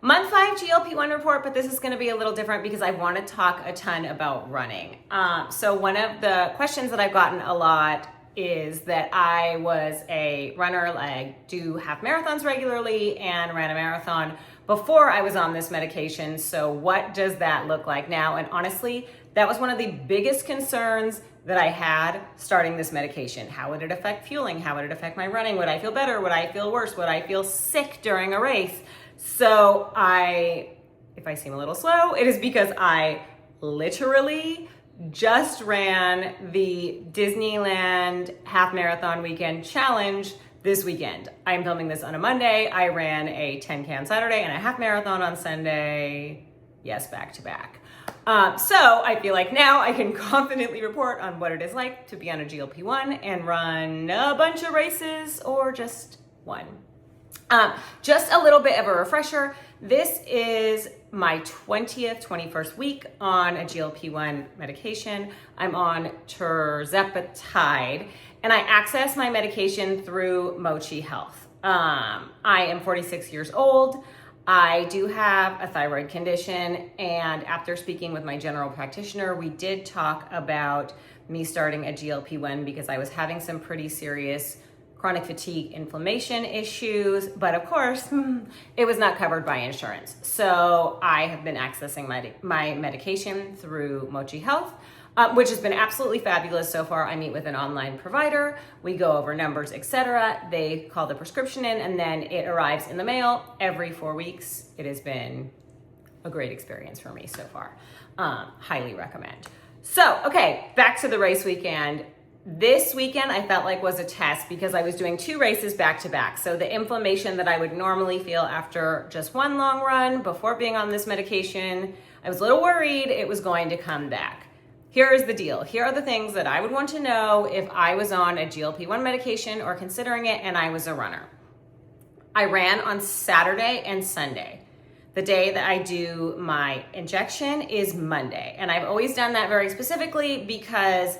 Month 5 GLP-1 report, but this is going to be a little different because I want to talk a ton about running. So one of the questions that I've gotten a lot is that I was a runner, I do half marathons regularly and ran a marathon before I was on this medication. So what does that look like now? And honestly, that was one of the biggest concerns that I had starting this medication. How would it affect fueling? How would it affect my running? Would I feel better? Would I feel worse? Would I feel sick during a race? So if I seem a little slow, it is because I literally just ran the Disneyland half marathon weekend challenge this weekend. I'm filming this on a Monday. I ran a 10K on Saturday and a half marathon on Sunday. Yes, back to back. So I feel like now I can confidently report on what it is like to be on a GLP-1 and run a bunch of races or just one. Just a little bit of a refresher. This is my 21st week on a GLP-1 medication. I'm on tirzepatide, and I access my medication through Mochi Health. I am 46 years old. I do have a thyroid condition, and after speaking with my general practitioner, we did talk about me starting a GLP-1 because I was having some pretty serious chronic fatigue inflammation issues, but of course, it was not covered by insurance. So I have been accessing my medication through Mochi Health, which has been absolutely fabulous so far. I meet with an online provider, we go over numbers, etc. They call the prescription in, and then it arrives in the mail every 4 weeks. It has been a great experience for me so far. Highly recommend. So, okay, back to the race weekend. This weekend I felt like was a test because I was doing 2 races back to back. So the inflammation that I would normally feel after just one long run before being on this medication, I was a little worried it was going to come back. Here is the deal. Here are the things that I would want to know if I was on a GLP-1 medication or considering it and I was a runner. I ran on Saturday and Sunday. The day that I do my injection is Monday. And I've always done that very specifically because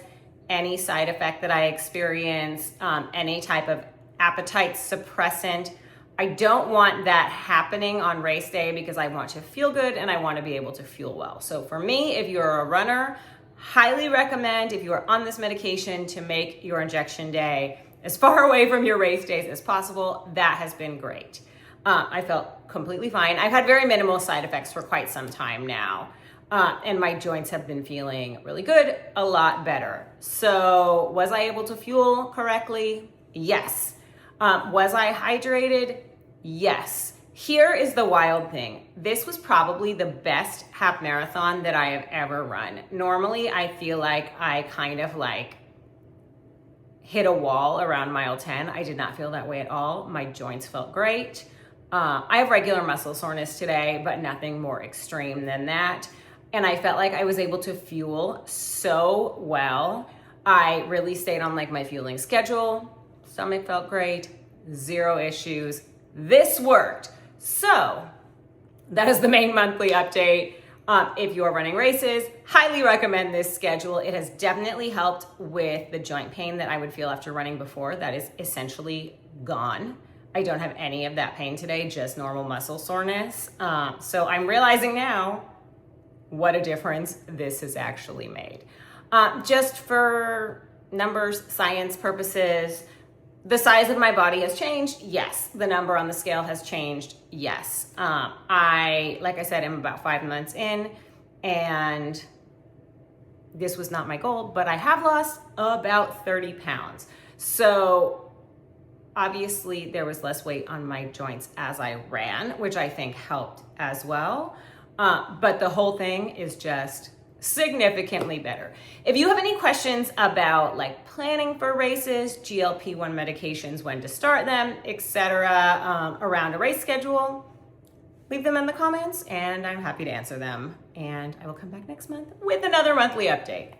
any side effect that I experience, any type of appetite suppressant, I don't want that happening on race day because I want to feel good and I want to be able to fuel well. So for me, if you're a runner, highly recommend if you are on this medication to make your injection day as far away from your race days as possible. That has been great. I felt completely fine. I've had very minimal side effects for quite some time now. And my joints have been feeling really good, a lot better. So was I able to fuel correctly? Yes. Was I hydrated? Yes. Here is the wild thing. This was probably the best half marathon that I have ever run. Normally, I feel like I kind of hit a wall around mile 10. I did not feel that way at all. My joints felt great. I have regular muscle soreness today, but nothing more extreme than that. And I felt like I was able to fuel so well. I really stayed on my fueling schedule. Stomach felt great, 0 issues. This worked. So that is the main monthly update. If you're running races, highly recommend this schedule. It has definitely helped with the joint pain that I would feel after running before. That is essentially gone. I don't have any of that pain today, just normal muscle soreness. So I'm realizing now what a difference this has actually made. Just for numbers, science purposes, the size of my body has changed. Yes. The number on the scale has changed. Yes. Like I said, I'm about 5 months in, and this was not my goal, but I have lost about 30 pounds. So obviously there was less weight on my joints as I ran, which I think helped as well. But the whole thing is just significantly better. If you have any questions about planning for races, GLP-1 medications, when to start them, etc., around a race schedule, leave them in the comments and I'm happy to answer them. And I will come back next month with another monthly update.